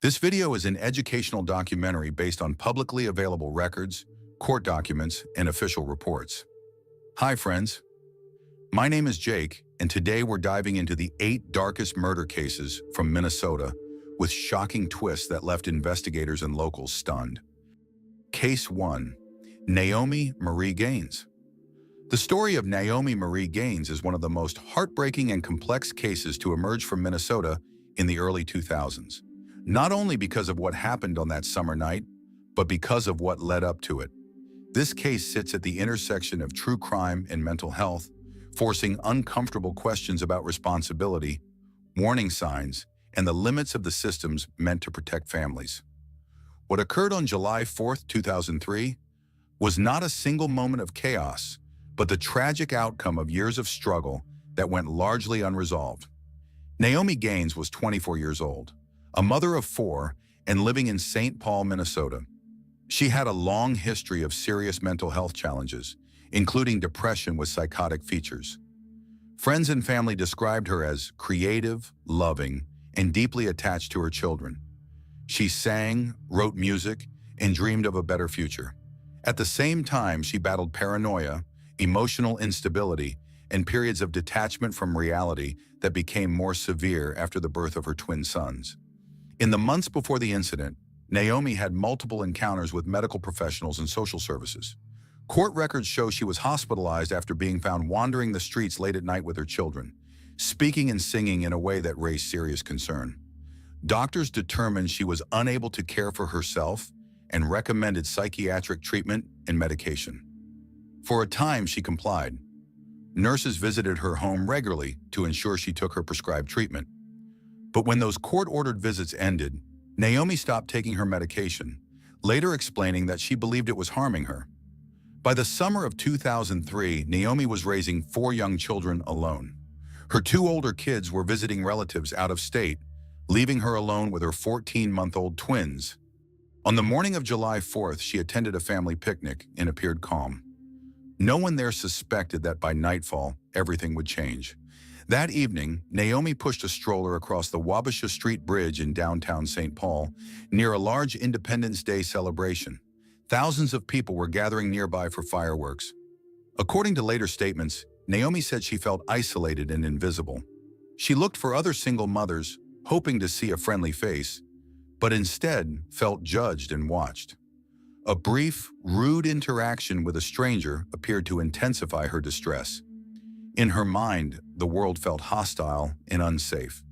This video is an educational documentary based on publicly available records, court documents, and official reports. Hi friends, my name is Jake, and today we're diving into the 8 darkest murder cases from Minnesota with shocking twists that left investigators and locals stunned. Case 1. Naomi Marie Gaines. The story of Naomi Marie Gaines is one of the most heartbreaking and complex cases to emerge from Minnesota in the early 2000s. Not only because of what happened on that summer night, but because of what led up to it. This case sits at the intersection of true crime and mental health, forcing uncomfortable questions about responsibility, warning signs, and the limits of the systems meant to protect families. What occurred on July 4, 2003, was not a single moment of chaos, but the tragic outcome of years of struggle that went largely unresolved. Naomi Gaines was 24 years old, a mother of 4, and living in St. Paul, Minnesota. She had a long history of serious mental health challenges, including depression with psychotic features. Friends and family described her as creative, loving, and deeply attached to her children. She sang, wrote music, and dreamed of a better future. At the same time, she battled paranoia, emotional instability, and periods of detachment from reality that became more severe after the birth of her twin sons. In the months before the incident, Naomi had multiple encounters with medical professionals and social services. Court records show she was hospitalized after being found wandering the streets late at night with her children, speaking and singing in a way that raised serious concern. Doctors determined she was unable to care for herself and recommended psychiatric treatment and medication. For a time, she complied. Nurses visited her home regularly to ensure she took her prescribed treatment. But when those court-ordered visits ended, Naomi stopped taking her medication, later explaining that she believed it was harming her. By the summer of 2003, Naomi was raising 4 young children alone. Her 2 older kids were visiting relatives out of state, leaving her alone with her 14-month-old twins. On the morning of July 4th, she attended a family picnic and appeared calm. No one there suspected that by nightfall, everything would change. That evening, Naomi pushed a stroller across the Wabasha Street Bridge in downtown St. Paul, near a large Independence Day celebration. Thousands of people were gathering nearby for fireworks. According to later statements, Naomi said she felt isolated and invisible. She looked for other single mothers, hoping to see a friendly face, but instead felt judged and watched. A brief, rude interaction with a stranger appeared to intensify her distress. In her mind, the world felt hostile and unsafe.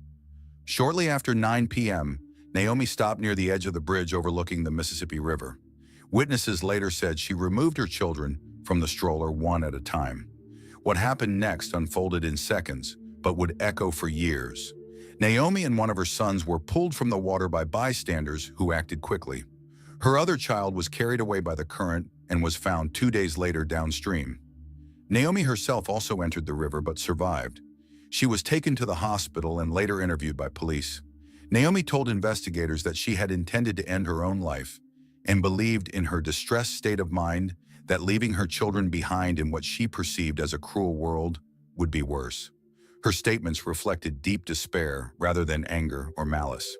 Shortly after 9 p.m., Naomi stopped near the edge of the bridge overlooking the Mississippi River. Witnesses later said she removed her children from the stroller one at a time. What happened next unfolded in seconds, but would echo for years. Naomi and one of her sons were pulled from the water by bystanders who acted quickly. Her other child was carried away by the current and was found 2 days later downstream. Naomi herself also entered the river but survived. She was taken to the hospital and later interviewed by police. Naomi told investigators that she had intended to end her own life and believed in her distressed state of mind that leaving her children behind in what she perceived as a cruel world would be worse. Her statements reflected deep despair rather than anger or malice.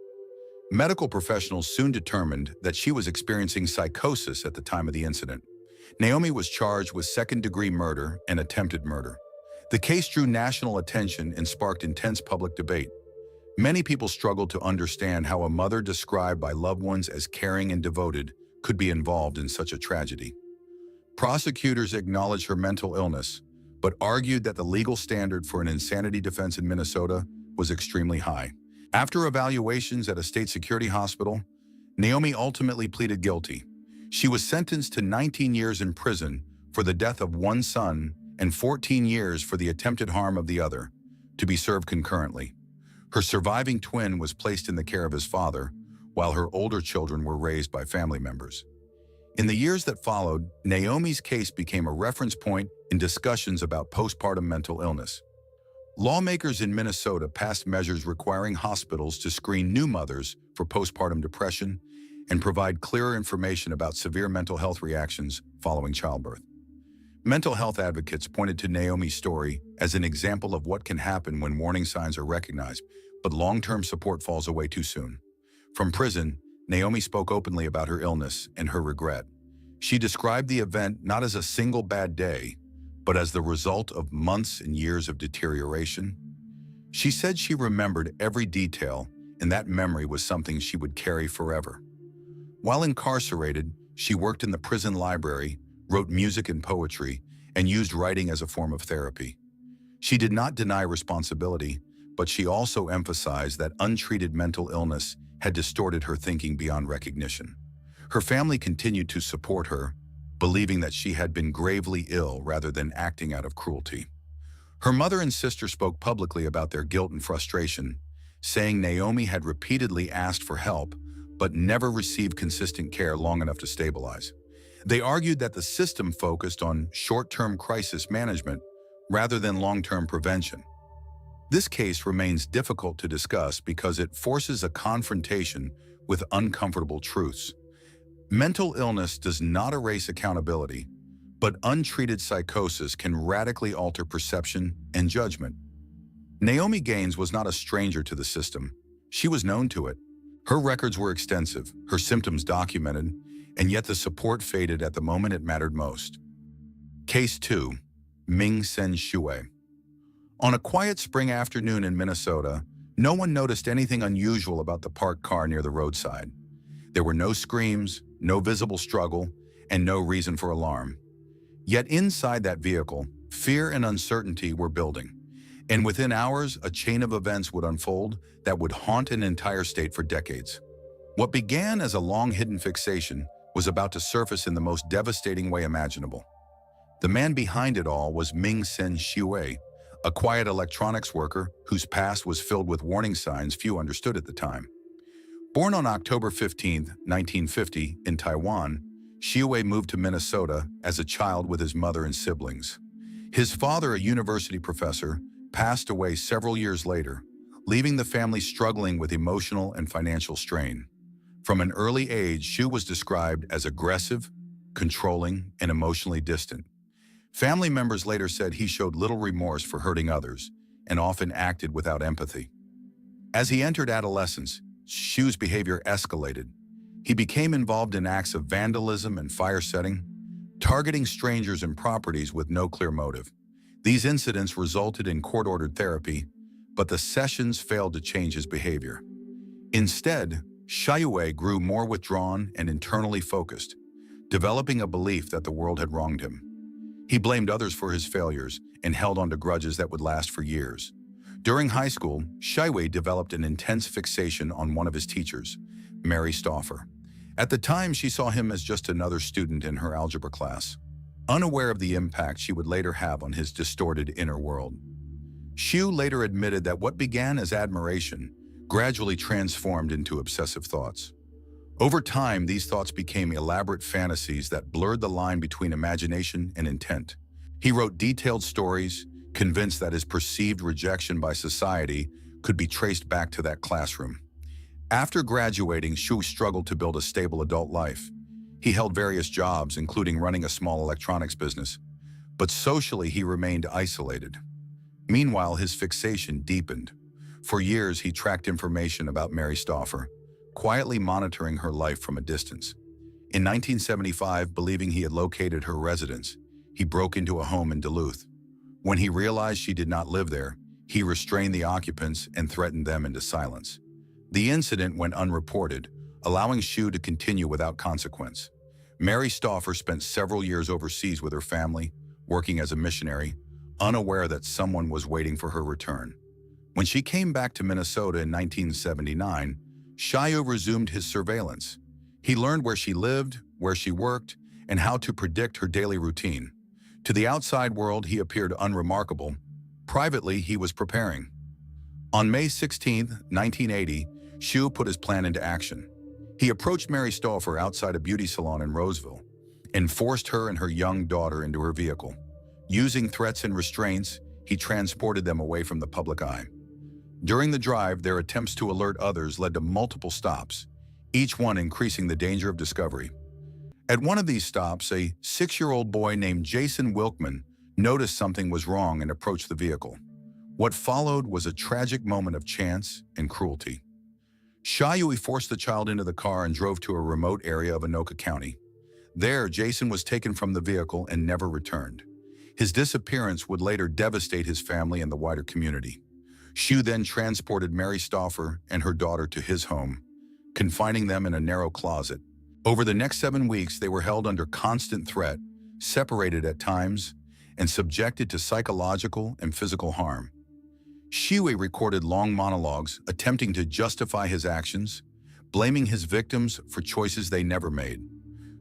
Medical professionals soon determined that she was experiencing psychosis at the time of the incident. Naomi was charged with second-degree murder and attempted murder. The case drew national attention and sparked intense public debate. Many people struggled to understand how a mother described by loved ones as caring and devoted could be involved in such a tragedy. Prosecutors acknowledged her mental illness, but argued that the legal standard for an insanity defense in Minnesota was extremely high. After evaluations at a state security hospital, Naomi ultimately pleaded guilty. She was sentenced to 19 years in prison for the death of one son and 14 years for the attempted harm of the other, to be served concurrently. Her surviving twin was placed in the care of his father, while her older children were raised by family members. In the years that followed, Naomi's case became a reference point in discussions about postpartum mental illness. Lawmakers in Minnesota passed measures requiring hospitals to screen new mothers for postpartum depression and provide clearer information about severe mental health reactions following childbirth. Mental health advocates pointed to Naomi's story as an example of what can happen when warning signs are recognized, but long-term support falls away too soon. From prison, Naomi spoke openly about her illness and her regret. She described the event not as a single bad day, but as the result of months and years of deterioration. She said she remembered every detail, and that memory was something she would carry forever. While incarcerated, she worked in the prison library, wrote music and poetry, and used writing as a form of therapy. She did not deny responsibility, but she also emphasized that untreated mental illness had distorted her thinking beyond recognition. Her family continued to support her, believing that she had been gravely ill rather than acting out of cruelty. Her mother and sister spoke publicly about their guilt and frustration, saying Naomi had repeatedly asked for help but never received consistent care long enough to stabilize. They argued that the system focused on short-term crisis management rather than long-term prevention. This case remains difficult to discuss because it forces a confrontation with uncomfortable truths. Mental illness does not erase accountability, but untreated psychosis can radically alter perception and judgment. Naomi Gaines was not a stranger to the system. She was known to it. Her records were extensive, her symptoms documented, and yet the support faded at the moment it mattered most. Case 2. Ming Sen Shui. On a quiet spring afternoon in Minnesota, no one noticed anything unusual about the parked car near the roadside. There were no screams, no visible struggle, and no reason for alarm. Yet inside that vehicle, fear and uncertainty were building. And within hours, a chain of events would unfold that would haunt an entire state for decades. What began as a long-hidden fixation was about to surface in the most devastating way imaginable. The man behind it all was Ming Sen Shui, a quiet electronics worker whose past was filled with warning signs few understood at the time. Born on October 15, 1950, in Taiwan, Shui moved to Minnesota as a child with his mother and siblings. His father, a university professor, passed away several years later, leaving the family struggling with emotional and financial strain. From an early age, Shu was described as aggressive, controlling, and emotionally distant. Family members later said he showed little remorse for hurting others and often acted without empathy. As he entered adolescence, Shu's behavior escalated. He became involved in acts of vandalism and fire setting, targeting strangers and properties with no clear motive. These incidents resulted in court-ordered therapy, but the sessions failed to change his behavior. Instead, Shui grew more withdrawn and internally focused, developing a belief that the world had wronged him. He blamed others for his failures and held on to grudges that would last for years. During high school, Shui developed an intense fixation on one of his teachers, Mary Stauffer. At the time, she saw him as just another student in her algebra class, unaware of the impact she would later have on his distorted inner world. Shu later admitted that what began as admiration gradually transformed into obsessive thoughts. Over time, these thoughts became elaborate fantasies that blurred the line between imagination and intent. He wrote detailed stories, convinced that his perceived rejection by society could be traced back to that classroom. After graduating, Shu struggled to build a stable adult life. He held various jobs, including running a small electronics business, but socially he remained isolated. Meanwhile, his fixation deepened. For years, he tracked information about Mary Stauffer, quietly monitoring her life from a distance. In 1975, believing he had located her residence, he broke into a home in Duluth. When he realized she did not live there, he restrained the occupants and threatened them into silence. The incident went unreported, allowing Shu to continue without consequence. Mary Stauffer spent several years overseas with her family, working as a missionary, unaware that someone was waiting for her return. When she came back to Minnesota in 1979, Shu resumed his surveillance. He learned where she lived, where she worked, and how to predict her daily routine. To the outside world, he appeared unremarkable. Privately, he was preparing. On May 16, 1980, Shu put his plan into action. He approached Mary Stauffer outside a beauty salon in Roseville and forced her and her young daughter into her vehicle. Using threats and restraints, he transported them away from the public eye. During the drive, their attempts to alert others led to multiple stops, each one increasing the danger of discovery. At one of these stops, a 6-year-old boy named Jason Wilkman noticed something was wrong and approached the vehicle. What followed was a tragic moment of chance and cruelty. Yui forced the child into the car and drove to a remote area of Anoka County. There, Jason was taken from the vehicle and never returned. His disappearance would later devastate his family and the wider community. Xu then transported Mary Stauffer and her daughter to his home, confining them in a narrow closet. Over the next 7 weeks, they were held under constant threat, separated at times, and subjected to psychological and physical harm. Xu recorded long monologues attempting to justify his actions, blaming his victims for choices they never made.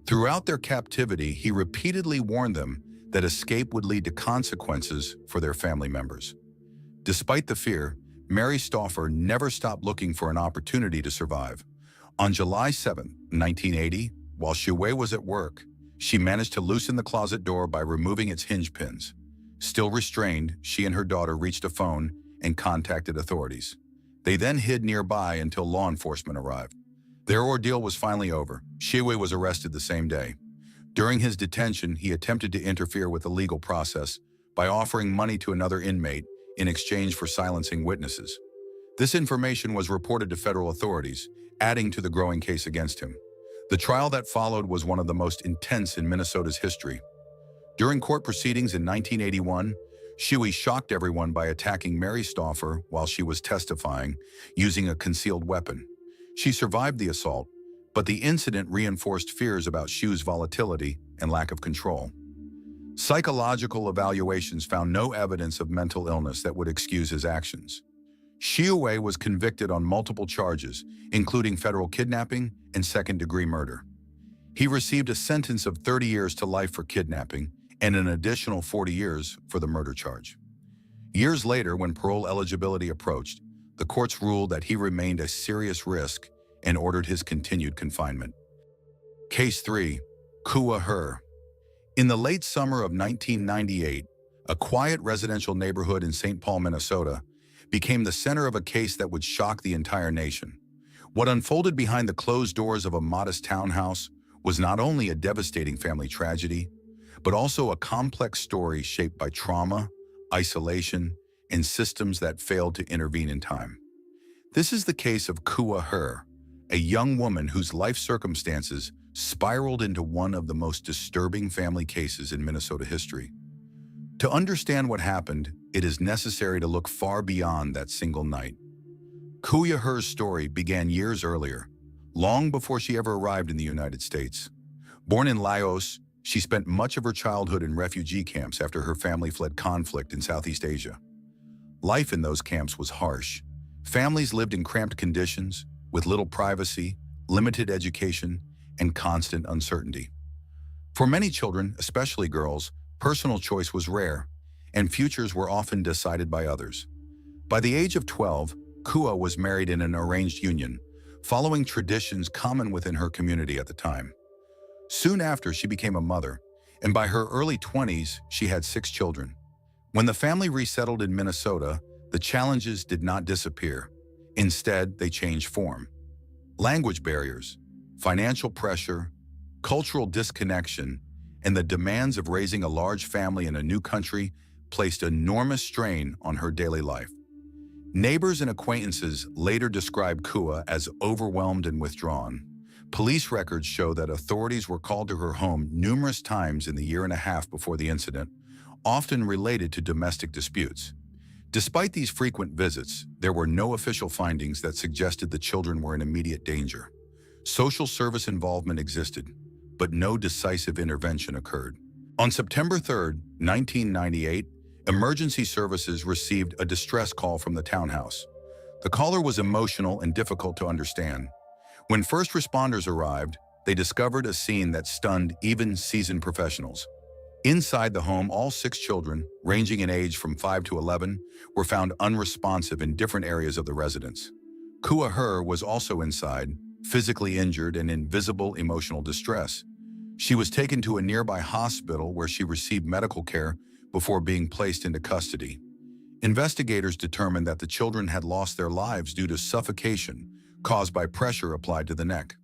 Throughout their captivity, he repeatedly warned them that escape would lead to consequences for their family members. Despite the fear, Mary Stauffer never stopped looking for an opportunity to survive. On July 7, 1980, while Xu was at work, she managed to loosen the closet door by removing its hinge pins. Still restrained, she and her daughter reached a phone and contacted authorities. They then hid nearby until law enforcement arrived. Their ordeal was finally over. Xu was arrested the same day. During his detention, he attempted to interfere with the legal process by offering money to another inmate in exchange for silencing witnesses. This information was reported to federal authorities, adding to the growing case against him. The trial that followed was one of the most intense in Minnesota's history. During court proceedings in 1981, Xu shocked everyone by attacking Mary Stauffer while she was testifying, using a concealed weapon. She survived the assault, but the incident reinforced fears about Xu's volatility and lack of control. Psychological evaluations found no evidence of mental illness that would excuse his actions. Xu was convicted on multiple charges, including federal kidnapping and second-degree murder. He received a sentence of 30 years to life for kidnapping and an additional 40 years for the murder charge. Years later, when parole eligibility approached, the courts ruled that he remained a serious risk and ordered his continued confinement. Case 3. Kua Her. In the late summer of 1998, a quiet residential neighborhood in St. Paul, Minnesota, became the center of a case that would shock the entire nation. What unfolded behind the closed doors of a modest townhouse was not only a devastating family tragedy, but also a complex story shaped by trauma, isolation, and systems that failed to intervene in time. This is the case of Kua Her, a young woman whose life circumstances spiraled into one of the most disturbing family cases in Minnesota history. To understand what happened, it is necessary to look far beyond that single night. Kua Her's story began years earlier, long before she ever arrived in the United States. Born in Laos, she spent much of her childhood in refugee camps after her family fled conflict in Southeast Asia. Life in those camps was harsh. Families lived in cramped conditions, with little privacy, limited education, and constant uncertainty. For many children, especially girls, personal choice was rare, and futures were often decided by others. By the age of 12, Kua was married in an arranged union, following traditions common within her community at the time. Soon after, she became a mother, and by her early 20s, she had 6 children. When the family resettled in Minnesota, the challenges did not disappear. Instead, they changed form. Language barriers, financial pressure, cultural disconnection, and the demands of raising a large family in a new country placed enormous strain on her daily life. Neighbors and acquaintances later described Kua as overwhelmed and withdrawn. Police records show that authorities were called to her home numerous times in the year and a half before the incident, often related to domestic disputes. Despite these frequent visits, there were no official findings that suggested the children were in immediate danger. Social service involvement existed, but no decisive intervention occurred. On September 3, 1998, emergency services received a distress call from the townhouse. The caller was emotional and difficult to understand. When first responders arrived, they discovered a scene that stunned even seasoned professionals. Inside the home, all 6 children, ranging in age from 5 to 11, were found unresponsive in different areas of the residence. Kua Her was also inside, physically injured and in visible emotional distress. She was taken to a nearby hospital where she received medical care before being placed into custody. Investigators determined that the children had lost their lives due to suffocation caused by pressure applied to the neck.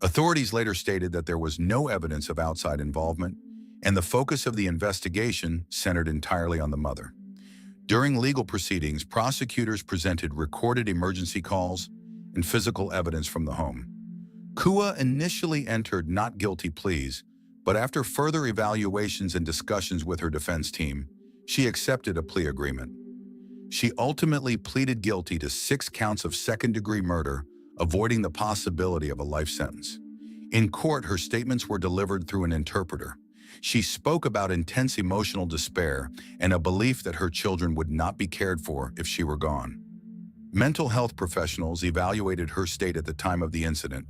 Authorities later stated that there was no evidence of outside involvement, and the focus of the investigation centered entirely on the mother. During legal proceedings, prosecutors presented recorded emergency calls, and physical evidence from the home. Kua initially entered not guilty pleas, but after further evaluations and discussions with her defense team, she accepted a plea agreement. She ultimately pleaded guilty to 6 counts of second-degree murder, avoiding the possibility of a life sentence. In court, her statements were delivered through an interpreter. She spoke about intense emotional despair and a belief that her children would not be cared for if she were gone. Mental health professionals evaluated her state at the time of the incident,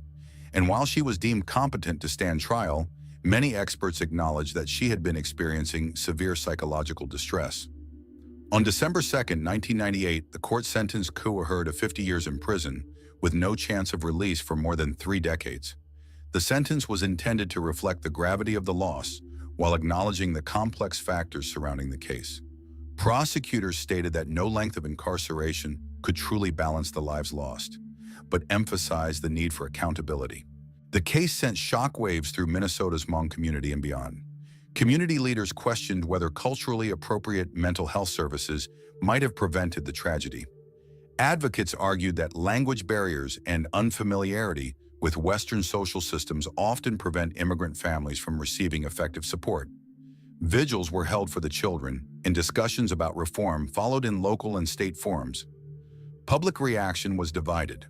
and while she was deemed competent to stand trial, many experts acknowledged that she had been experiencing severe psychological distress. On December 2, 1998, the court sentenced Kua to 50 years in prison, with no chance of release for more than 3 decades. The sentence was intended to reflect the gravity of the loss, while acknowledging the complex factors surrounding the case. Prosecutors stated that no length of incarceration could truly balance the lives lost, but emphasized the need for accountability. The case sent shockwaves through Minnesota's Hmong community and beyond. Community leaders questioned whether culturally appropriate mental health services might have prevented the tragedy. Advocates argued that language barriers and unfamiliarity with Western social systems often prevent immigrant families from receiving effective support. Vigils were held for the children, and discussions about reform followed in local and state forums. Public reaction was divided.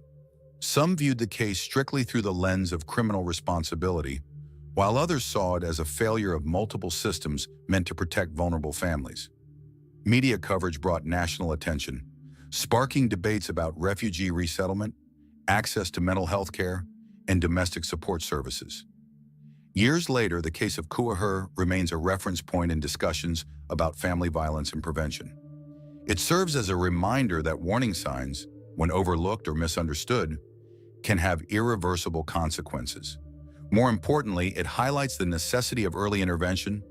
Some viewed the case strictly through the lens of criminal responsibility, while others saw it as a failure of multiple systems meant to protect vulnerable families. Media coverage brought national attention, sparking debates about refugee resettlement, access to mental health care, and domestic support services. Years later, the case of Kua remains a reference point in discussions about family violence and prevention. It serves as a reminder that warning signs, when overlooked or misunderstood, can have irreversible consequences. More importantly, it highlights the necessity of early intervention,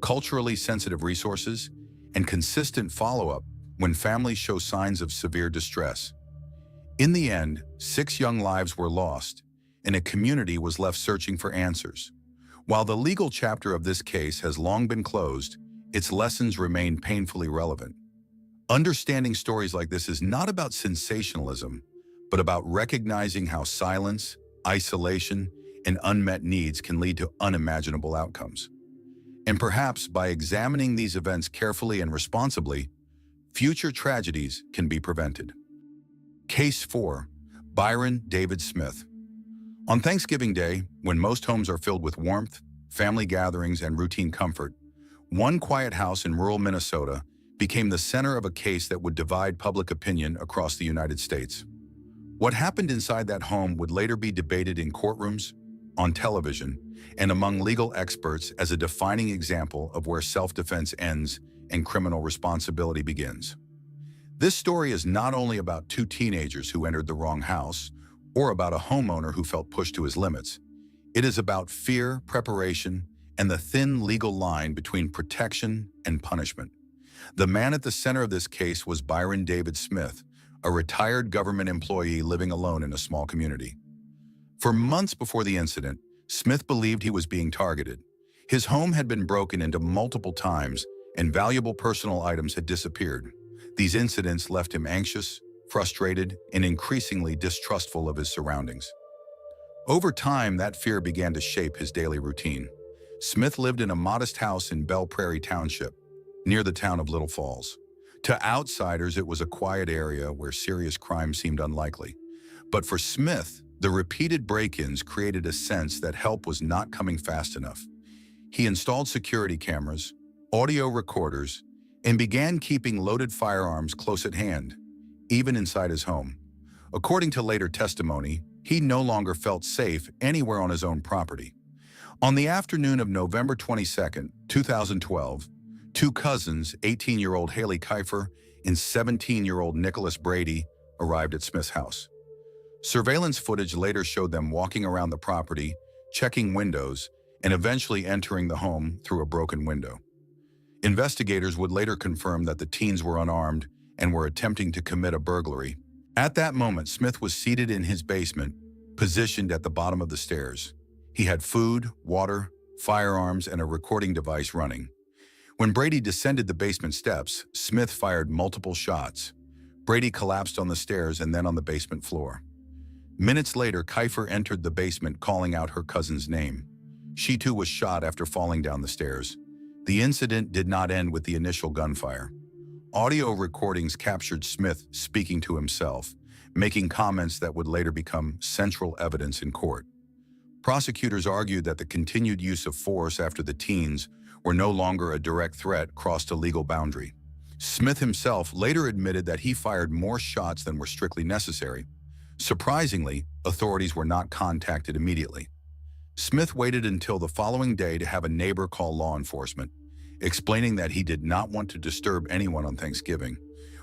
culturally sensitive resources, and consistent follow-up when families show signs of severe distress. In the end, 6 young lives were lost, and a community was left searching for answers. While the legal chapter of this case has long been closed, its lessons remain painfully relevant. Understanding stories like this is not about sensationalism, but about recognizing how silence, isolation, and unmet needs can lead to unimaginable outcomes. And perhaps by examining these events carefully and responsibly, future tragedies can be prevented. Case 4. Byron David Smith. On Thanksgiving Day, when most homes are filled with warmth, family gatherings, and routine comfort, one quiet house in rural Minnesota became the center of a case that would divide public opinion across the United States. What happened inside that home would later be debated in courtrooms, on television, and among legal experts as a defining example of where self-defense ends and criminal responsibility begins. This story is not only about 2 teenagers who entered the wrong house, or about a homeowner who felt pushed to his limits. It is about fear, preparation, and the thin legal line between protection and punishment. The man at the center of this case was Byron David Smith, a retired government employee living alone in a small community. For months before the incident, Smith believed he was being targeted. His home had been broken into multiple times, and valuable personal items had disappeared. These incidents left him anxious, frustrated, and increasingly distrustful of his surroundings. Over time, that fear began to shape his daily routine. Smith lived in a modest house in Belle Prairie Township, near the town of Little Falls. To outsiders, it was a quiet area where serious crime seemed unlikely. But for Smith, the repeated break-ins created a sense that help was not coming fast enough. He installed security cameras, audio recorders, and began keeping loaded firearms close at hand, even inside his home. According to later testimony, he no longer felt safe anywhere on his own property. On the afternoon of November 22, 2012, 2 cousins, 18-year-old Haley Kiefer and 17-year-old Nicholas Brady, arrived at Smith's house. Surveillance footage later showed them walking around the property, checking windows, and eventually entering the home through a broken window. Investigators would later confirm that the teens were unarmed and were attempting to commit a burglary. At that moment, Smith was seated in his basement, positioned at the bottom of the stairs. He had food, water, firearms, and a recording device running. When Brady descended the basement steps, Smith fired multiple shots. Brady collapsed on the stairs and then on the basement floor. Minutes later, Kiefer entered the basement calling out her cousin's name. She too was shot after falling down the stairs. The incident did not end with the initial gunfire. Audio recordings captured Smith speaking to himself, making comments that would later become central evidence in court. Prosecutors argued that the continued use of force after the teens were no longer a direct threat crossed a legal boundary. Smith himself later admitted that he fired more shots than were strictly necessary. Surprisingly, authorities were not contacted immediately. Smith waited until the following day to have a neighbor call law enforcement, explaining that he did not want to disturb anyone on Thanksgiving.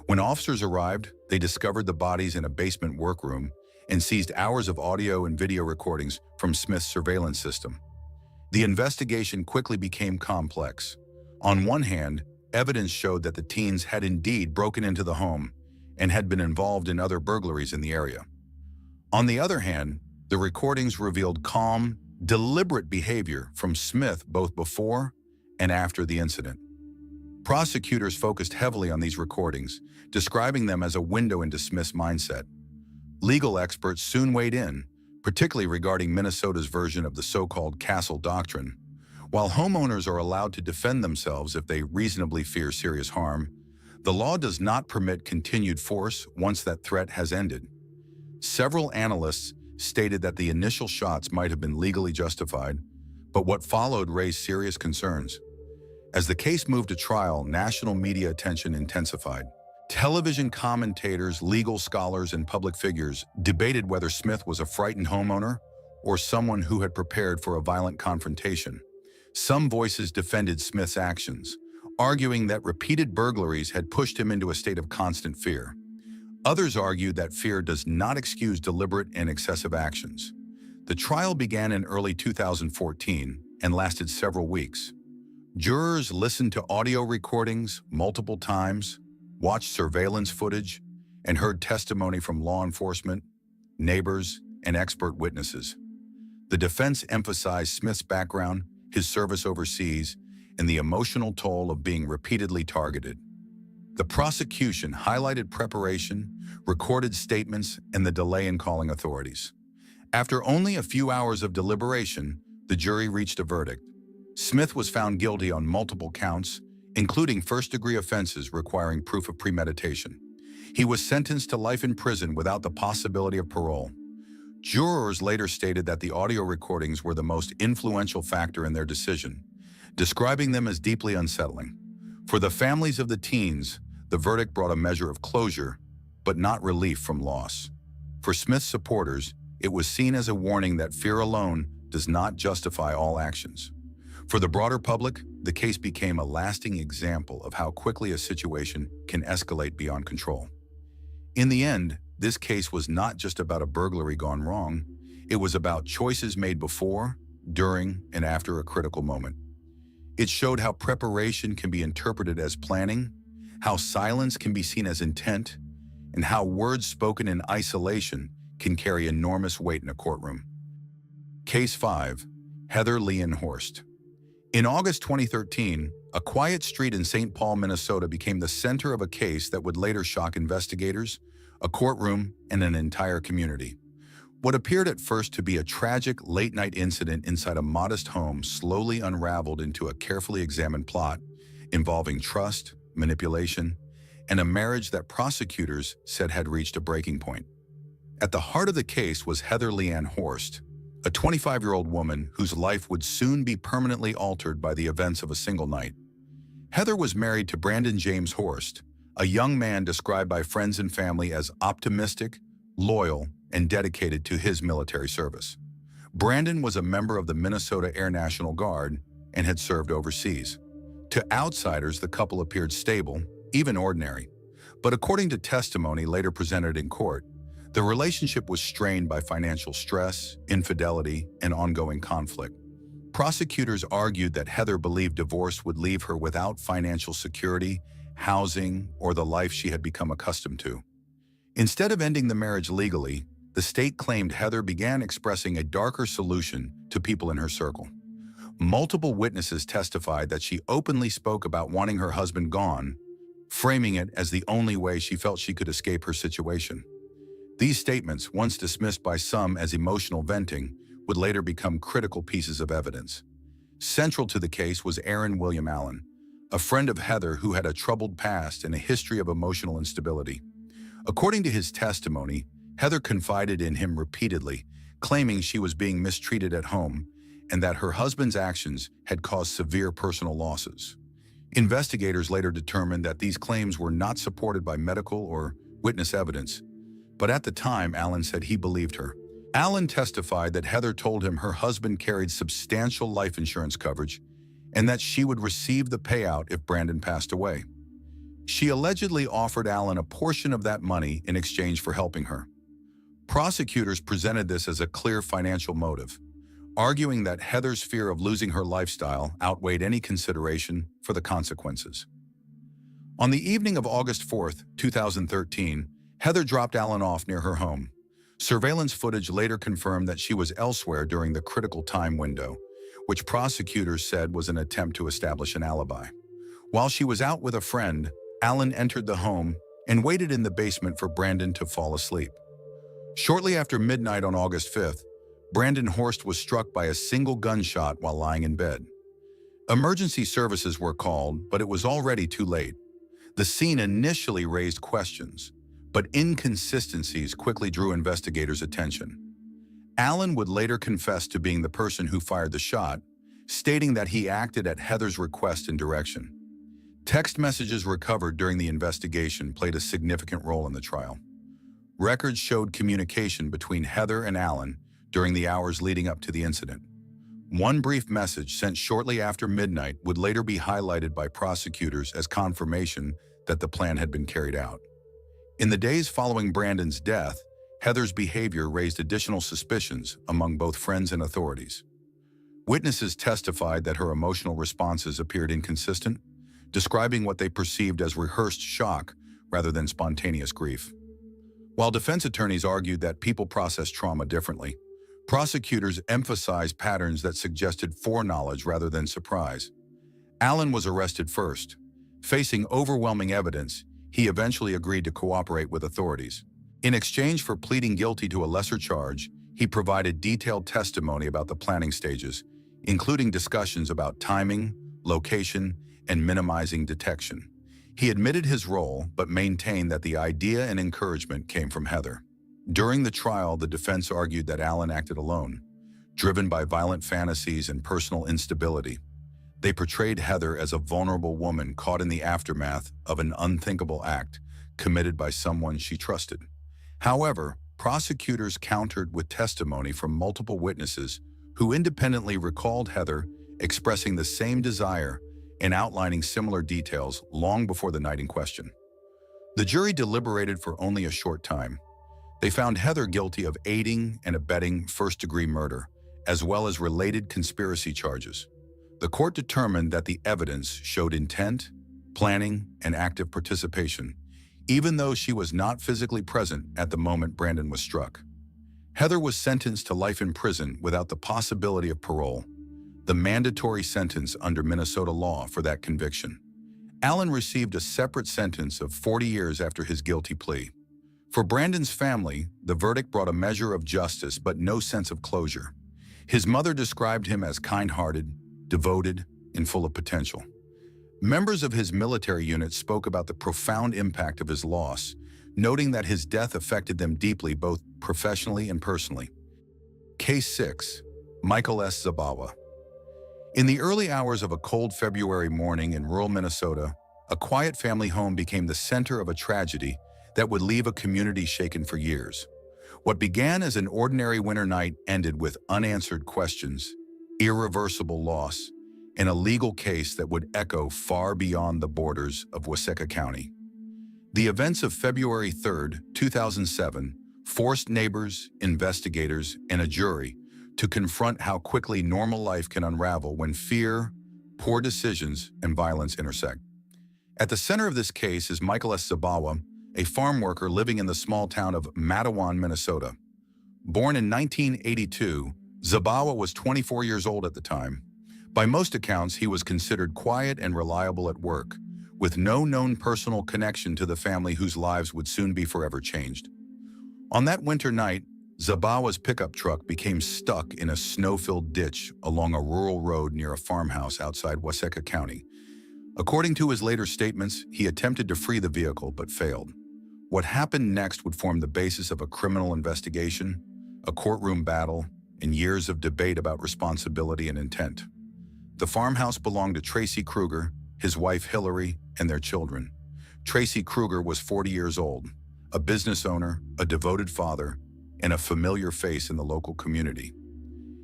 When officers arrived, they discovered the bodies in a basement workroom and seized hours of audio and video recordings from Smith's surveillance system. The investigation quickly became complex. On one hand, evidence showed that the teens had indeed broken into the home and had been involved in other burglaries in the area. On the other hand, the recordings revealed calm, deliberate behavior from Smith both before and after the incident. Prosecutors focused heavily on these recordings, describing them as a window into Smith's mindset. Legal experts soon weighed in, particularly regarding Minnesota's version of the so-called castle doctrine. While homeowners are allowed to defend themselves if they reasonably fear serious harm, the law does not permit continued force once that threat has ended. Several analysts stated that the initial shots might have been legally justified, but what followed raised serious concerns. As the case moved to trial, national media attention intensified. Television commentators, legal scholars, and public figures debated whether Smith was a frightened homeowner or someone who had prepared for a violent confrontation. Some voices defended Smith's actions, arguing that repeated burglaries had pushed him into a state of constant fear. Others argued that fear does not excuse deliberate and excessive actions. The trial began in early 2014 and lasted several weeks. Jurors listened to audio recordings multiple times, watched surveillance footage, and heard testimony from law enforcement, neighbors, and expert witnesses. The defense emphasized Smith's background, his service overseas, and the emotional toll of being repeatedly targeted. The prosecution highlighted preparation, recorded statements, and the delay in calling authorities. After only a few hours of deliberation, the jury reached a verdict. Smith was found guilty on multiple counts, including first-degree offenses requiring proof of premeditation. He was sentenced to life in prison without the possibility of parole. Jurors later stated that the audio recordings were the most influential factor in their decision, describing them as deeply unsettling. For the families of the teens, the verdict brought a measure of closure, but not relief from loss. For Smith's supporters, it was seen as a warning that fear alone does not justify all actions. For the broader public, the case became a lasting example of how quickly a situation can escalate beyond control. In the end, this case was not just about a burglary gone wrong. It was about choices made before, during, and after a critical moment. It showed how preparation can be interpreted as planning, how silence can be seen as intent, and how words spoken in isolation can carry enormous weight in a courtroom. Case 5. Heather Leanne Horst. In August 2013, a quiet street in St. Paul, Minnesota became the center of a case that would later shock investigators, a courtroom, and an entire community. What appeared at first to be a tragic late-night incident inside a modest home slowly unraveled into a carefully examined plot involving trust, manipulation, and a marriage that prosecutors said had reached a breaking point. At the heart of the case was Heather Leanne Horst, a 25-year-old woman whose life would soon be permanently altered by the events of a single night. Heather was married to Brandon James Horst, a young man described by friends and family as optimistic, loyal, and dedicated to his military service. Brandon was a member of the Minnesota Air National Guard and had served overseas. To outsiders, the couple appeared stable, even ordinary. But according to testimony later presented in court, the relationship was strained by financial stress, infidelity, and ongoing conflict. Prosecutors argued that Heather believed divorce would leave her without financial security, housing, or the life she had become accustomed to. Instead of ending the marriage legally, the state claimed Heather began expressing a darker solution to people in her circle. Multiple witnesses testified that she openly spoke about wanting her husband gone, framing it as the only way she felt she could escape her situation. These statements, once dismissed by some as emotional venting, would later become critical pieces of evidence. Central to the case was Aaron William Allen, a friend of Heather who had a troubled past and a history of emotional instability. According to his testimony, Heather confided in him repeatedly, claiming she was being mistreated at home and that her husband's actions had caused severe personal losses. Investigators later determined that these claims were not supported by medical or witness evidence, but at the time, Allen said he believed her. Allen testified that Heather told him her husband carried substantial life insurance coverage and that she would receive the payout if Brandon passed away. She allegedly offered Allen a portion of that money in exchange for helping her. Prosecutors presented this as a clear financial motive, arguing that Heather's fear of losing her lifestyle outweighed any consideration for the consequences. On the evening of August 4, 2013, Heather dropped Allen off near her home. Surveillance footage later confirmed that she was elsewhere during the critical time window, which prosecutors said was an attempt to establish an alibi. While she was out with a friend, Allen entered the home and waited in the basement for Brandon to fall asleep. Shortly after midnight on August 5th, Brandon Horst was struck by a single gunshot while lying in bed. Emergency services were called, but it was already too late. The scene initially raised questions, but inconsistencies quickly drew investigators' attention. Allen would later confess to being the person who fired the shot, stating that he acted at Heather's request and direction. Text messages recovered during the investigation played a significant role in the trial. Records showed communication between Heather and Allen during the hours leading up to the incident. One brief message sent shortly after midnight would later be highlighted by prosecutors as confirmation that the plan had been carried out. In the days following Brandon's death, Heather's behavior raised additional suspicions among both friends and authorities. Witnesses testified that her emotional responses appeared inconsistent, describing what they perceived as rehearsed shock rather than spontaneous grief. While defense attorneys argued that people process trauma differently, prosecutors emphasized patterns that suggested foreknowledge rather than surprise. Allen was arrested first. Facing overwhelming evidence, he eventually agreed to cooperate with authorities. In exchange for pleading guilty to a lesser charge, he provided detailed testimony about the planning stages, including discussions about timing, location, and minimizing detection. He admitted his role, but maintained that the idea and encouragement came from Heather. During the trial, the defense argued that Allen acted alone, driven by violent fantasies and personal instability. They portrayed Heather as a vulnerable woman caught in the aftermath of an unthinkable act committed by someone she trusted. However, prosecutors countered with testimony from multiple witnesses who independently recalled Heather expressing the same desire and outlining similar details long before the night in question. The jury deliberated for only a short time. They found Heather guilty of aiding and abetting first-degree murder, as well as related conspiracy charges. The court determined that the evidence showed intent, planning, and active participation, even though she was not physically present at the moment Brandon was struck. Heather was sentenced to life in prison without the possibility of parole, the mandatory sentence under Minnesota law for that conviction. Allen received a separate sentence of 40 years after his guilty plea. For Brandon's family, the verdict brought a measure of justice but no sense of closure. His mother described him as kind-hearted, devoted, and full of potential. Members of his military unit spoke about the profound impact of his loss, noting that his death affected them deeply both professionally and personally. Case 6. Michael S. Zabawa. In the early hours of a cold February morning in rural Minnesota, a quiet family home became the center of a tragedy that would leave a community shaken for years. What began as an ordinary winter night ended with unanswered questions, irreversible loss, and a legal case that would echo far beyond the borders of Waseca County. The events of February 3, 2007, forced neighbors, investigators, and a jury to confront how quickly normal life can unravel when fear, poor decisions, and violence intersect. At the center of this case is Michael S. Zabawa, a farm worker living in the small town of Matawan, Minnesota. Born in 1982, Zabawa was 24 years old at the time. By most accounts, he was considered quiet and reliable at work, with no known personal connection to the family whose lives would soon be forever changed. On that winter night, Zabawa's pickup truck became stuck in a snow-filled ditch along a rural road near a farmhouse outside Waseca County. According to his later statements, he attempted to free the vehicle but failed. What happened next would form the basis of a criminal investigation, a courtroom battle, and years of debate about responsibility and intent. The farmhouse belonged to Tracy Kruger, his wife Hillary, and their children. Tracy Kruger was 40 years old, a business owner, a devoted father, and a familiar face in the local community.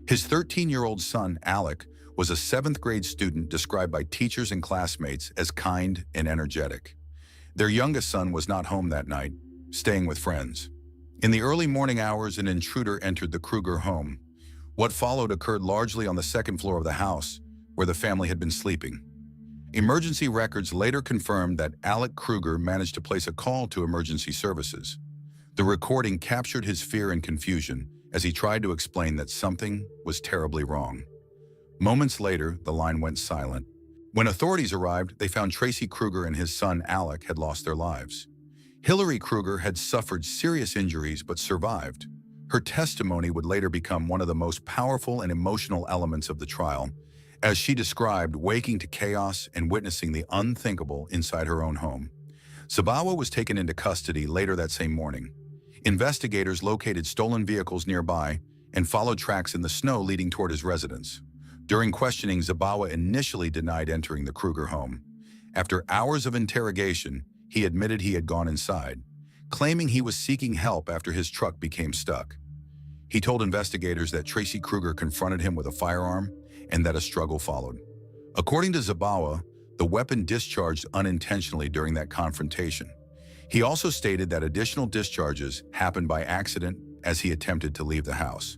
His 13-year-old son, Alec, was a 7th-grade student described by teachers and classmates as kind and energetic. Their youngest son was not home that night, staying with friends. In the early morning hours, an intruder entered the Kruger home. What followed occurred largely on the 2nd floor of the house, where the family had been sleeping. Emergency records later confirmed that Alec Kruger managed to place a call to emergency services. The recording captured his fear and confusion as he tried to explain that something was terribly wrong. Moments later, the line went silent. When authorities arrived, they found Tracy Kruger and his son Alec had lost their lives. Hillary Kruger had suffered serious injuries but survived. Her testimony would later become one of the most powerful and emotional elements of the trial, as she described waking to chaos and witnessing the unthinkable inside her own home. Zabawa was taken into custody later that same morning. Investigators located stolen vehicles nearby and followed tracks in the snow leading toward his residence. During questioning, Zabawa initially denied entering the Kruger home. After hours of interrogation, he admitted he had gone inside, claiming he was seeking help after his truck became stuck. He told investigators that Tracy Kruger confronted him with a firearm and that a struggle followed. According to Zabawa, the weapon discharged unintentionally during that confrontation. He also stated that additional discharges happened by accident as he attempted to leave the house.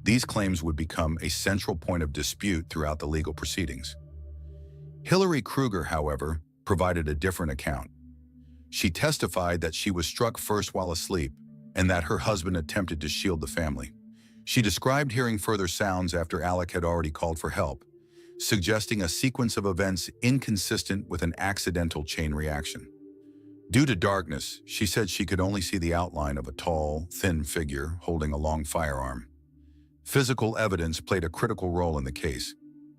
These claims would become a central point of dispute throughout the legal proceedings. Hillary Kruger, however, provided a different account. She testified that she was struck first while asleep and that her husband attempted to shield the family. She described hearing further sounds after Alec had already called for help, suggesting a sequence of events inconsistent with an accidental chain reaction. Due to darkness, she said she could only see the outline of a tall, thin figure holding a long firearm. Physical evidence played a critical role in the case.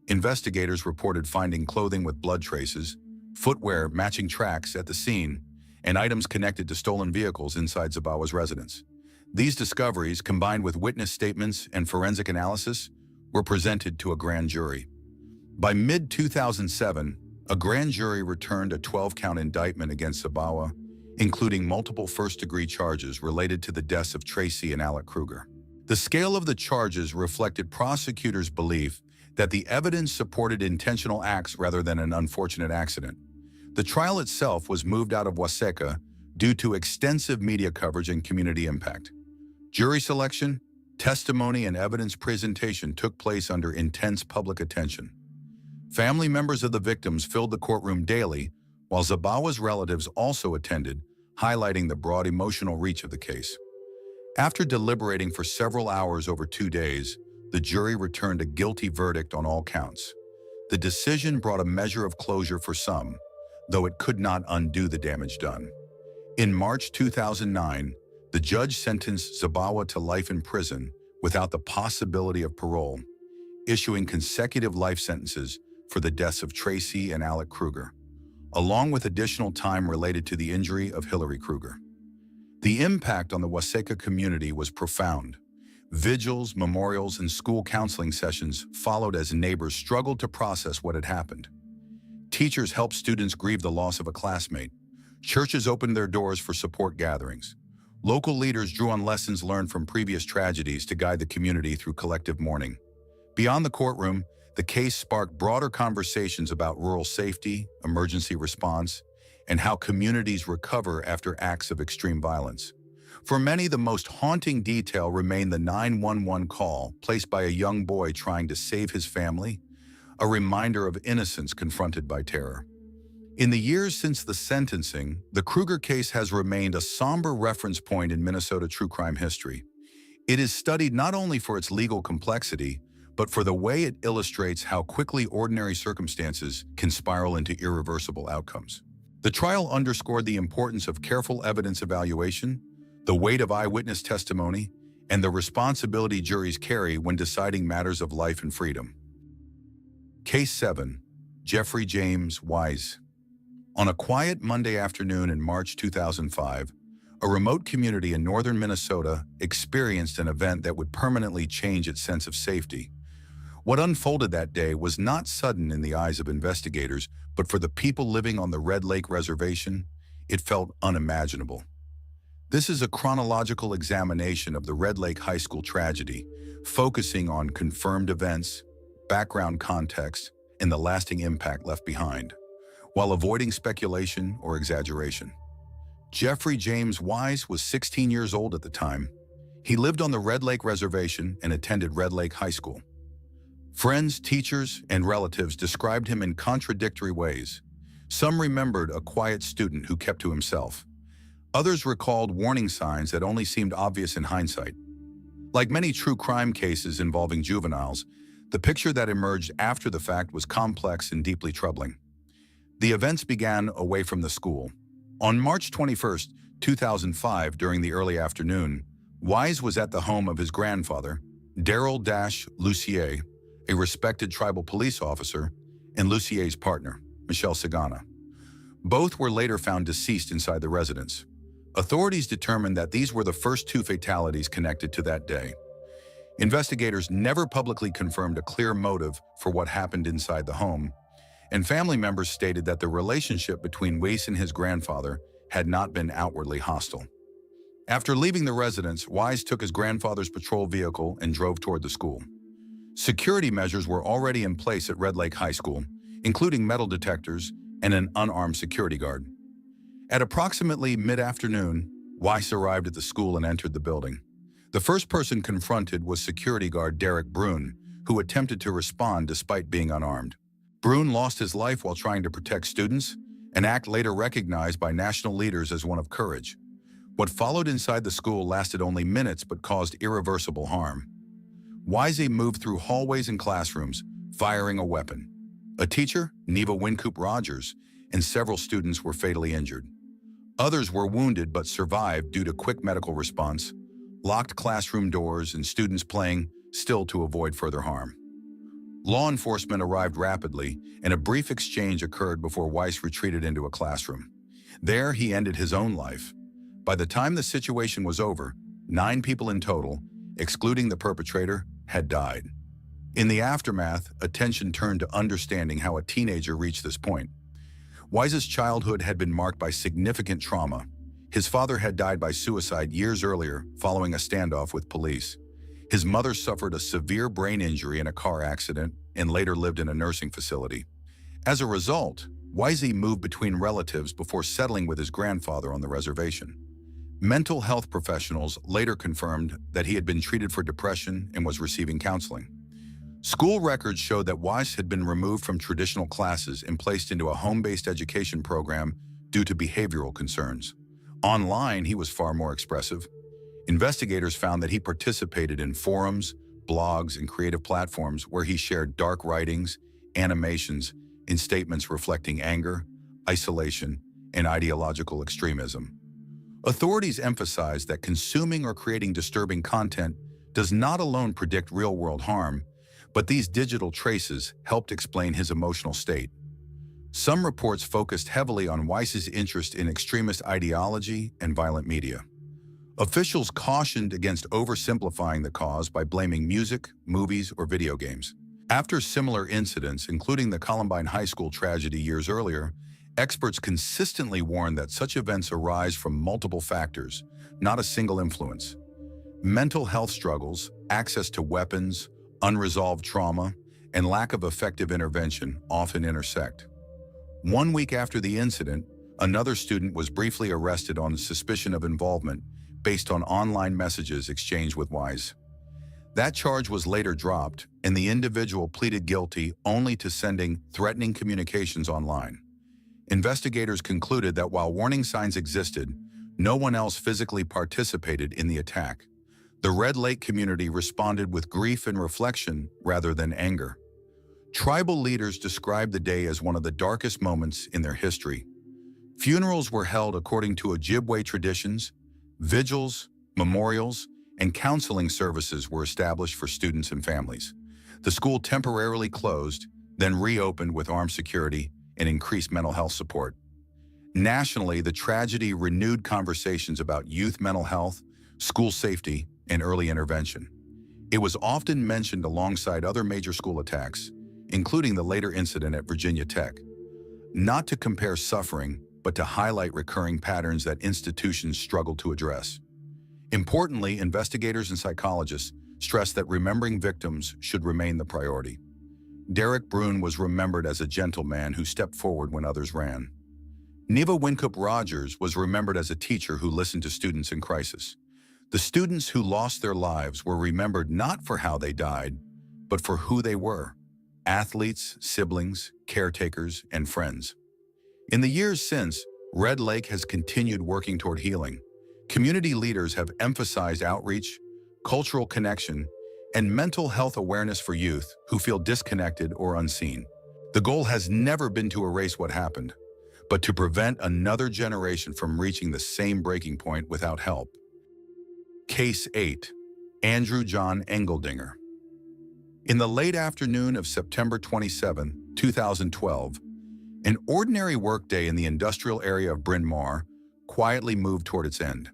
Investigators reported finding clothing with blood traces, footwear matching tracks at the scene, and items connected to stolen vehicles inside Zabawa's residence. These discoveries, combined with witness statements and forensic analysis, were presented to a grand jury. By mid-2007, a grand jury returned a 12-count indictment against Zabawa, including multiple first-degree charges related to the deaths of Tracy and Alec Kruger. The scale of the charges reflected prosecutors' belief that the evidence supported intentional acts rather than an unfortunate accident. The trial itself was moved out of Waseca due to extensive media coverage and community impact. Jury selection, testimony, and evidence presentation took place under intense public attention. Family members of the victims filled the courtroom daily, while Zabawa's relatives also attended, highlighting the broad emotional reach of the case. After deliberating for several hours over 2 days, the jury returned a guilty verdict on all counts. The decision brought a measure of closure for some, though it could not undo the damage done. In March 2009, the judge sentenced Zabawa to life in prison without the possibility of parole, issuing consecutive life sentences for the deaths of Tracy and Alec Kruger, along with additional time related to the injury of Hillary Kruger. The impact on the Waseca community was profound. Vigils, memorials, and school counseling sessions followed as neighbors struggled to process what had happened. Teachers helped students grieve the loss of a classmate. Churches opened their doors for support gatherings. Local leaders drew on lessons learned from previous tragedies to guide the community through collective mourning. Beyond the courtroom, the case sparked broader conversations about rural safety, emergency response, and how communities recover after acts of extreme violence. For many, the most haunting detail remained the 911 call placed by a young boy trying to save his family, a reminder of innocence confronted by terror. In the years since the sentencing, the Kruger case has remained a somber reference point in Minnesota true crime history. It is studied not only for its legal complexity, but for the way it illustrates how quickly ordinary circumstances can spiral into irreversible outcomes. The trial underscored the importance of careful evidence evaluation, the weight of eyewitness testimony, and the responsibility juries carry when deciding matters of life and freedom. Case 7. Jeffrey James Wise. On a quiet Monday afternoon in March 2005, a remote community in northern Minnesota experienced an event that would permanently change its sense of safety. What unfolded that day was not sudden in the eyes of investigators, but for the people living on the Red Lake Reservation, it felt unimaginable. This is a chronological examination of the Red Lake High School tragedy, focusing on confirmed events, background context, and the lasting impact left behind, while avoiding speculation or exaggeration. Jeffrey James Wise was 16 years old at the time. He lived on the Red Lake Reservation and attended Red Lake High School. Friends, teachers, and relatives described him in contradictory ways. Some remembered a quiet student who kept to himself. Others recalled warning signs that only seemed obvious in hindsight. Like many true crime cases involving juveniles, the picture that emerged after the fact was complex and deeply troubling. The events began away from the school. On March 21, 2005, during the early afternoon, Wise was at the home of his grandfather, Darrell Lucier, a respected tribal police officer, and Lucier's partner, Michelle Sagana. Both were later found deceased inside the residence. Authorities determined that these were the first two fatalities connected to that day. Investigators never publicly confirmed a clear motive for what happened inside the home, and family members stated that the relationship between Wise and his grandfather had not been outwardly hostile. After leaving the residence, Wise took his grandfather's patrol vehicle and drove toward the school. Security measures were already in place at Red Lake High School, including metal detectors and an unarmed security guard. At approximately mid-afternoon, Wise arrived at the school and entered the building. The first person confronted was security guard Derek Brune, who attempted to respond despite being unarmed. Brune lost his life while trying to protect students, an act later recognized by national leaders as one of courage. What followed inside the school lasted only minutes but caused irreversible harm. Wise moved through hallways and classrooms, firing a weapon. A teacher, Neva Wincoop Rogers, and several students were fatally injured. Others were wounded but survived due to quick medical response, locked classroom doors, and students playing still to avoid further harm. Law enforcement arrived rapidly, and a brief exchange occurred before Wise retreated into a classroom. There, he ended his own life. By the time the situation was over, 9 people in total, excluding the perpetrator, had died. In the aftermath, attention turned to understanding how a teenager reached this point. Wise's childhood had been marked by significant trauma. His father had died by suicide years earlier following a standoff with police. His mother suffered a severe brain injury in a car accident and later lived in a nursing facility. As a result, Wise moved between relatives before settling with his grandfather on the reservation. Mental health professionals later confirmed that he had been treated for depression and was receiving counseling. School records showed that Wise had been removed from traditional classes and placed into a home-based education program due to behavioral concerns. Online, he was far more expressive. Investigators found that he participated in forums, blogs, and creative platforms where he shared dark writings, animations, and statements reflecting anger, isolation, and ideological extremism. Authorities emphasized that consuming or creating disturbing content does not alone predict real-world harm, but these digital traces helped explain his emotional state. Some reports focused heavily on Wise's interest in extremist ideology and violent media. Officials cautioned against oversimplifying the cause by blaming music, movies, or video games. After similar incidents, including the Columbine High School tragedy years earlier, experts consistently warned that such events arise from multiple factors, not a single influence. Mental health struggles, access to weapons, unresolved trauma, and lack of effective intervention often intersect. 1 week after the incident, another student was briefly arrested on suspicion of involvement based on online messages exchanged with Wise. That charge was later dropped, and the individual pleaded guilty only to sending threatening communications online. Investigators concluded that while warning signs existed, no one else physically participated in the attack. The Red Lake community responded with grief and reflection rather than anger. Tribal leaders described the day as one of the darkest moments in their history. Funerals were held according to Ojibwe traditions, Vigils, memorials, and counseling services were established for students and families. The school temporarily closed, then reopened with armed security and increased mental health support. Nationally, the tragedy renewed conversations about youth mental health, school safety, and early intervention. It was often mentioned alongside other major school attacks, including the later incident at Virginia Tech. Not to compare suffering, but to highlight recurring patterns that institutions struggle to address. Importantly, investigators and psychologists stress that remembering victims should remain the priority. Derek Brune was remembered as a gentleman who stepped forward when others ran. Neva Wincup Rogers was remembered as a teacher who listened to students in crisis. The students who lost their lives were remembered not for how they died, but for who they were: athletes, siblings, caretakers, and friends. In the years since, Red Lake has continued working toward healing. Community leaders have emphasized outreach, cultural connection, and mental health awareness for youth who feel disconnected or unseen. The goal has never been to erase what happened, but to prevent another generation from reaching the same breaking point without help. Case 8. Andrew John Engeldinger. In the late afternoon of September 27, 2012, an ordinary workday in the industrial area of Bryn Mawr quietly moved toward its end.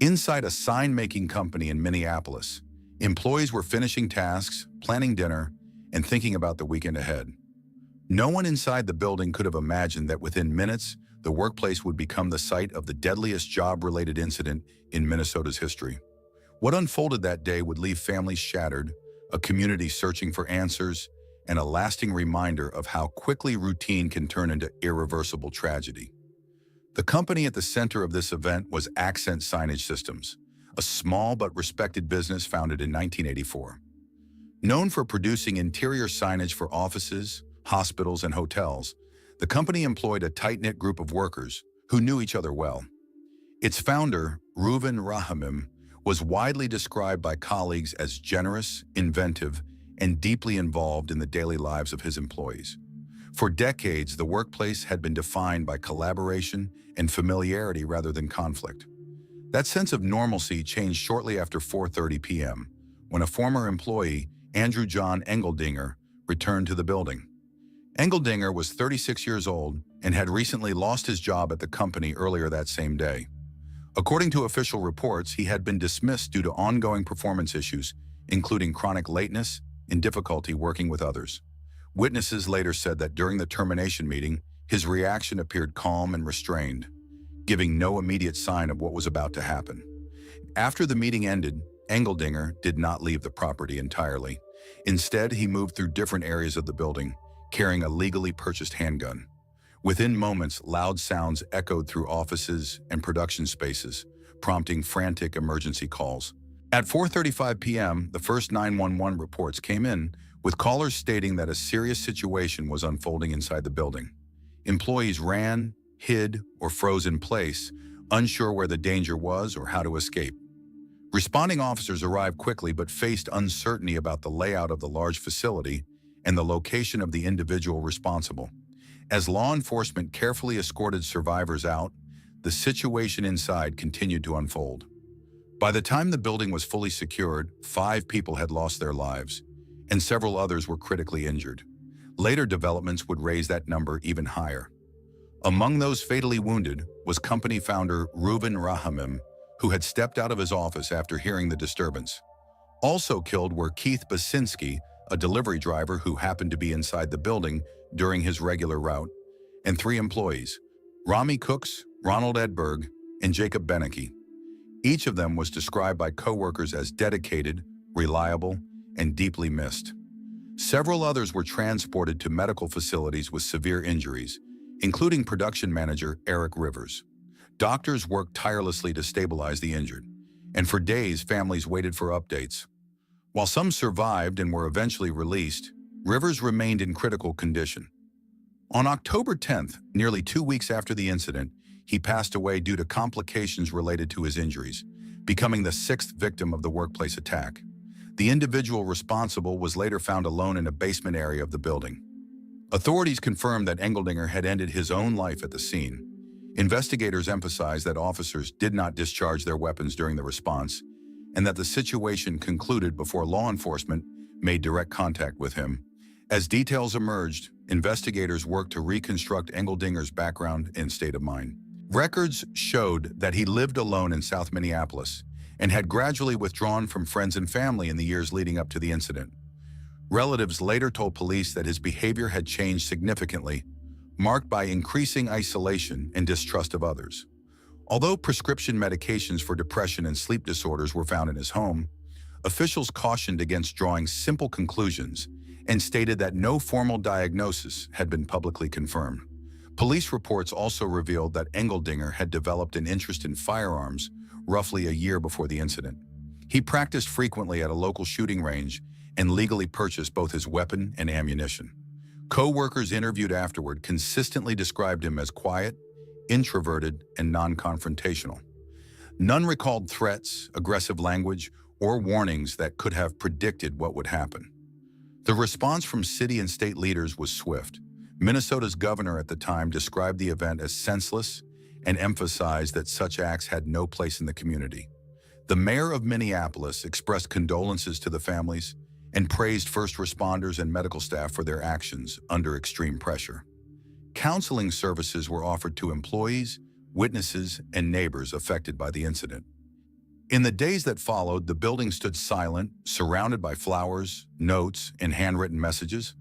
Inside a sign-making company in Minneapolis, employees were finishing tasks, planning dinner, and thinking about the weekend ahead. No one inside the building could have imagined that within minutes, the workplace would become the site of the deadliest job-related incident in Minnesota's history. What unfolded that day would leave families shattered, a community searching for answers, and a lasting reminder of how quickly routine can turn into irreversible tragedy. The company at the center of this event was Accent Signage Systems, a small but respected business founded in 1984. Known for producing interior signage for offices, hospitals, and hotels, the company employed a tight-knit group of workers who knew each other well. Its founder, Reuven Rahamim, was widely described by colleagues as generous, inventive, and deeply involved in the daily lives of his employees. For decades, the workplace had been defined by collaboration and familiarity rather than conflict. That sense of normalcy changed shortly after 4:30 p.m., when a former employee, Andrew John Engeldinger, returned to the building. Engeldinger was 36 years old and had recently lost his job at the company earlier that same day. According to official reports, he had been dismissed due to ongoing performance issues, including chronic lateness and difficulty working with others. Witnesses later said that during the termination meeting, his reaction appeared calm and restrained, giving no immediate sign of what was about to happen. After the meeting ended, Engeldinger did not leave the property entirely. Instead, he moved through different areas of the building, carrying a legally purchased handgun. Within moments, loud sounds echoed through offices and production spaces, prompting frantic emergency calls. At 4:35 p.m., the first 911 reports came in, with callers stating that a serious situation was unfolding inside the building. Employees ran, hid, or froze in place, unsure where the danger was or how to escape. Responding officers arrived quickly but faced uncertainty about the layout of the large facility and the location of the individual responsible. As law enforcement carefully escorted survivors out, the situation inside continued to unfold. By the time the building was fully secured, 5 people had lost their lives, and several others were critically injured. Later developments would raise that number even higher. Among those fatally wounded was company founder Reuven Rahamim, who had stepped out of his office after hearing the disturbance. Also killed were Keith Basinski, a delivery driver who happened to be inside the building during his regular route, and 3 employees, Rami Cooks, Ronald Edberg, and Jacob Beneke. Each of them was described by coworkers as dedicated, reliable, and deeply missed. Several others were transported to medical facilities with severe injuries, including production manager Eric Rivers. Doctors worked tirelessly to stabilize the injured, and for days families waited for updates. While some survived and were eventually released, Rivers remained in critical condition. On October 10th, nearly 2 weeks after the incident, he passed away due to complications related to his injuries, becoming the 6th victim of the workplace attack. The individual responsible was later found alone in a basement area of the building. Authorities confirmed that Engeldinger had ended his own life at the scene. Investigators emphasized that officers did not discharge their weapons during the response and that the situation concluded before law enforcement made direct contact with him. As details emerged, investigators worked to reconstruct Engeldinger's background and state of mind. Records showed that he lived alone in South Minneapolis and had gradually withdrawn from friends and family in the years leading up to the incident. Relatives later told police that his behavior had changed significantly, marked by increasing isolation and distrust of others. Although prescription medications for depression and sleep disorders were found in his home, officials cautioned against drawing simple conclusions and stated that no formal diagnosis had been publicly confirmed. Police reports also revealed that Engeldinger had developed an interest in firearms roughly a year before the incident. He practiced frequently at a local shooting range and legally purchased both his weapon and ammunition. Co-workers interviewed afterward consistently described him as quiet, introverted, and non-confrontational. None recalled threats, aggressive language, or warnings that could have predicted what would happen. The response from city and state leaders was swift. Minnesota's governor at the time described the event as senseless and emphasized that such acts had no place in the community. The mayor of Minneapolis expressed condolences to the families and praised first responders and medical staff for their actions under extreme pressure. Counseling services were offered to employees, witnesses, and neighbors affected by the incident. In the days that followed, the building stood silent, surrounded by flowers, notes, and handwritten messages.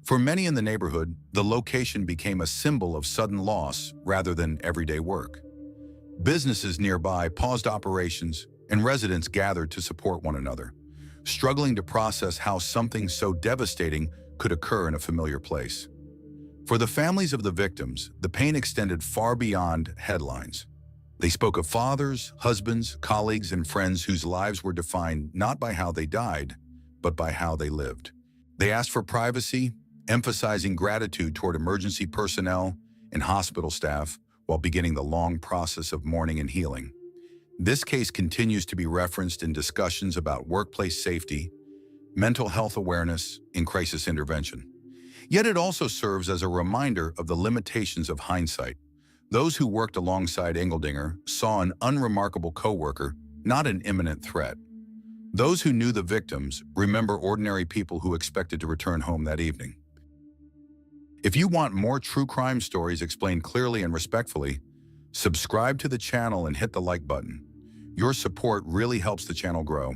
For many in the neighborhood, the location became a symbol of sudden loss rather than everyday work. Businesses nearby paused operations, and residents gathered to support one another, struggling to process how something so devastating could occur in a familiar place. For the families of the victims, the pain extended far beyond headlines. They spoke of fathers, husbands, colleagues, and friends whose lives were defined not by how they died, but by how they lived. They asked for privacy, emphasizing gratitude toward emergency personnel and hospital staff while beginning the long process of mourning and healing. This case continues to be referenced in discussions about workplace safety, mental health awareness, and crisis intervention. Yet it also serves as a reminder of the limitations of hindsight. Those who worked alongside Engeldinger saw an unremarkable coworker, not an imminent threat. Those who knew the victims remember ordinary people who expected to return home that evening. If you want more true crime stories explained clearly and respectfully, subscribe to the channel and hit the like button. Your support really helps the channel grow.